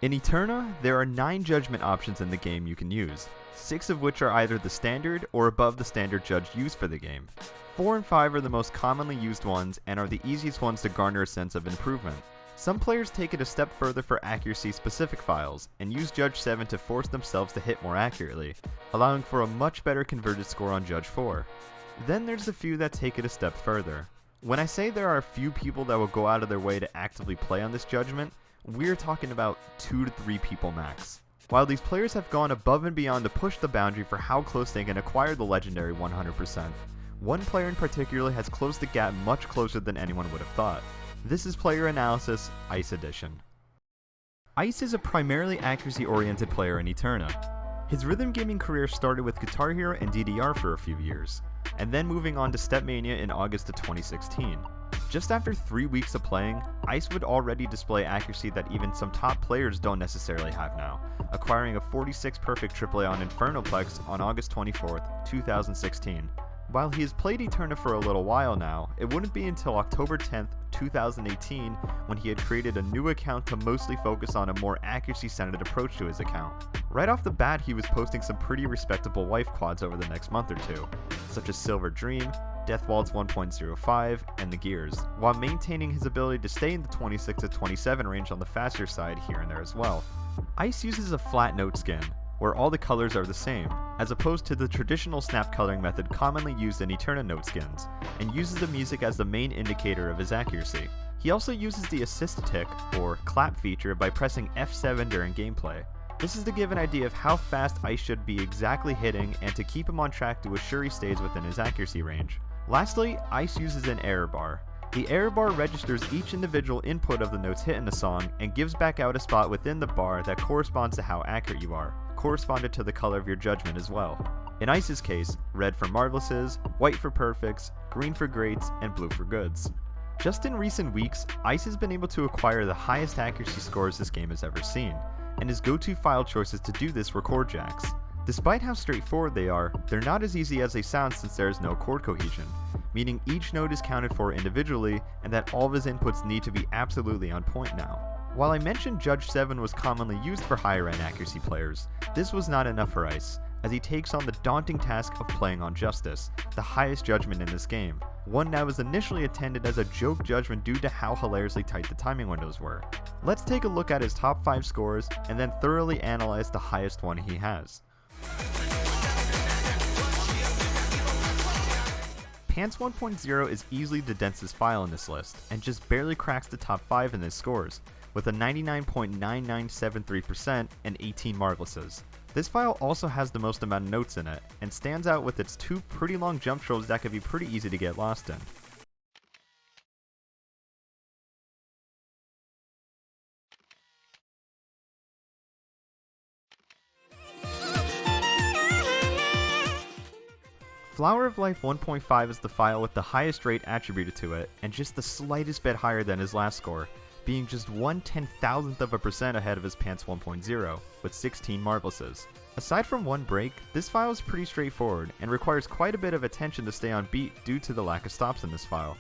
In Eterna, there are 9 judgment options in the game you can use, 6 of which are either the standard or above the standard judge used for the game. 4 and 5 are the most commonly used ones and are the easiest ones to garner a sense of improvement. Some players take it a step further for accuracy-specific files, and use Judge 7 to force themselves to hit more accurately, allowing for a much better converted score on Judge 4. Then there's a few that take it a step further. When I say there are a few people that will go out of their way to actively play on this judgment, we're talking about 2 to 3 people max. While these players have gone above and beyond to push the boundary for how close they can acquire the legendary 100%, one player in particular has closed the gap much closer than anyone would have thought. This is Player Analysis Ice Edition. Ice is a primarily accuracy-oriented player in Eterna. His rhythm gaming career started with Guitar Hero and DDR for a few years, and then moving on to Stepmania in August of 2016. Just after 3 weeks of playing, Ice would already display accuracy that even some top players don't necessarily have now, acquiring a 46 perfect AAA on Infernoplex on August 24th, 2016. While he has played Eterna for a little while now, it wouldn't be until October 10th, 2018 when he had created a new account to mostly focus on a more accuracy-centered approach to his account. Right off the bat, he was posting some pretty respectable wife quads over the next month or two, such as Silver Dream, Death Waltz 1.05, and the Gears, while maintaining his ability to stay in the 26 to 27 range on the faster side here and there as well. Ice uses a flat note skin, where all the colors are the same, as opposed to the traditional snap coloring method commonly used in Eterna note skins, and uses the music as the main indicator of his accuracy. He also uses the assist tick, or clap feature, by pressing F7 during gameplay. This is to give an idea of how fast Ice should be exactly hitting and to keep him on track to assure he stays within his accuracy range. Lastly, Ice uses an error bar. The error bar registers each individual input of the notes hit in a song and gives back out a spot within the bar that corresponds to how accurate you are, corresponded to the color of your judgment as well. In Ice's case, red for marvelouses, white for perfects, green for greats, and blue for goods. Just in recent weeks, Ice has been able to acquire the highest accuracy scores this game has ever seen, and his go-to file choices to do this were chord jacks. Despite how straightforward they are, they're not as easy as they sound since there is no chord cohesion, meaning each note is counted for individually and that all of his inputs need to be absolutely on point now. While I mentioned Judge 7 was commonly used for higher end accuracy players, this was not enough for Ice, as he takes on the daunting task of playing on Justice, the highest judgment in this game, one that was initially intended as a joke judgment due to how hilariously tight the timing windows were. Let's take a look at his top 5 scores and then thoroughly analyze the highest one he has. Pants 1.0 is easily the densest file in this list, and just barely cracks the top 5 in his scores, with a 99.9973% and 18 marvelouses. This file also has the most amount of notes in it, and stands out with its 2 pretty long jump strolls that can be pretty easy to get lost in. Flower of Life 1.5 is the file with the highest rate attributed to it, and just the slightest bit higher than his last score, being just 1/10,000% ahead of his Pants 1.0, with 16 marvelouses. Aside from one break, this file is pretty straightforward, and requires quite a bit of attention to stay on beat due to the lack of stops in this file.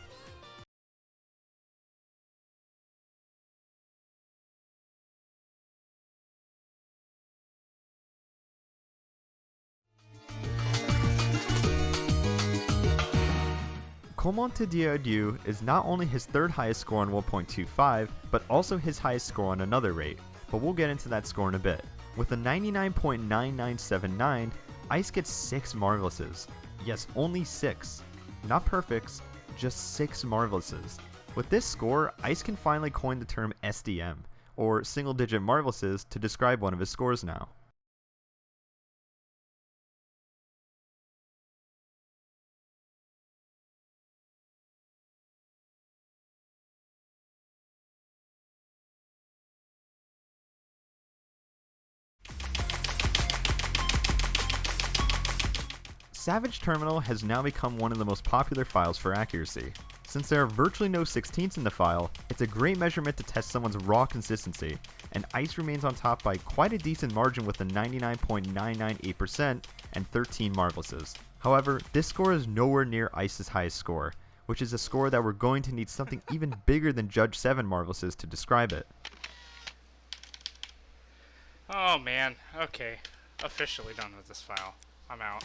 Comment te dire adieu is not only his 3rd highest score on 1.25, but also his highest score on another rate, but we'll get into that score in a bit. With a 99.9979, Ice gets 6 marvelouses. Yes, only 6. Not perfects, just 6 marvelouses. With this score, Ice can finally coin the term SDM, or single digit marvelouses, to describe one of his scores now. Savage Terminal has now become one of the most popular files for accuracy. Since there are virtually no 16ths in the file, it's a great measurement to test someone's raw consistency, and Ice remains on top by quite a decent margin with a 99.998% and 13 marvelouses. However, this score is nowhere near Ice's highest score, which is a score that we're going to need something even bigger than Judge 7 marvelouses to describe it. Oh man, okay. Officially done with this file. I'm out.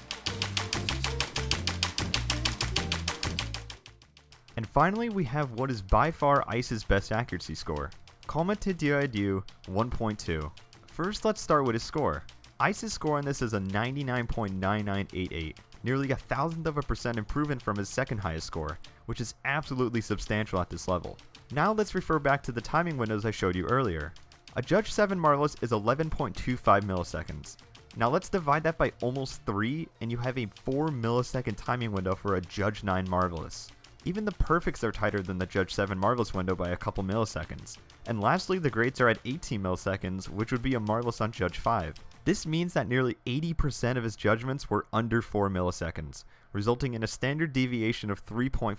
And finally, we have what is by far Ice's best accuracy score, Comate d'Idieu 1.2. First, let's start with his score. Ice's score on this is a 99.9988, nearly a thousandth of a percent improvement from his second highest score, which is absolutely substantial at this level. Now let's refer back to the timing windows I showed you earlier. A Judge 7 Marvelous is 11.25 milliseconds. Now let's divide that by almost 3 and you have a 4 millisecond timing window for a Judge 9 Marvelous. Even the perfects are tighter than the Judge 7 Marvelous window by a couple milliseconds. And lastly, the greats are at 18 milliseconds, which would be a Marvelous on Judge 5. This means that nearly 80% of his judgments were under 4 milliseconds, resulting in a standard deviation of 3.53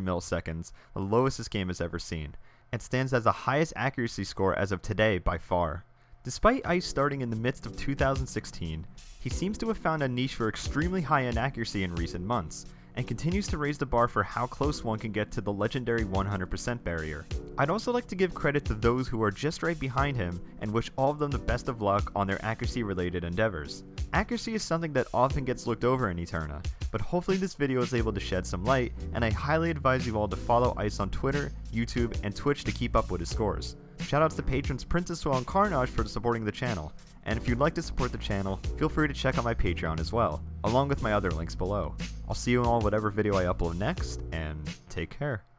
milliseconds, the lowest this game has ever seen, and stands as the highest accuracy score as of today by far. Despite Ice starting in the midst of 2016, he seems to have found a niche for extremely high-end accuracy in recent months, and continues to raise the bar for how close one can get to the legendary 100% barrier. I'd also like to give credit to those who are just right behind him and wish all of them the best of luck on their accuracy related endeavors. Accuracy is something that often gets looked over in Eterna, but hopefully this video is able to shed some light, and I highly advise you all to follow Ice on Twitter, YouTube, and Twitch to keep up with his scores. Shoutouts to patrons Princesswell and Carnage for supporting the channel, and if you'd like to support the channel, feel free to check out my Patreon as well, along with my other links below. I'll see you all in whatever video I upload next, and take care.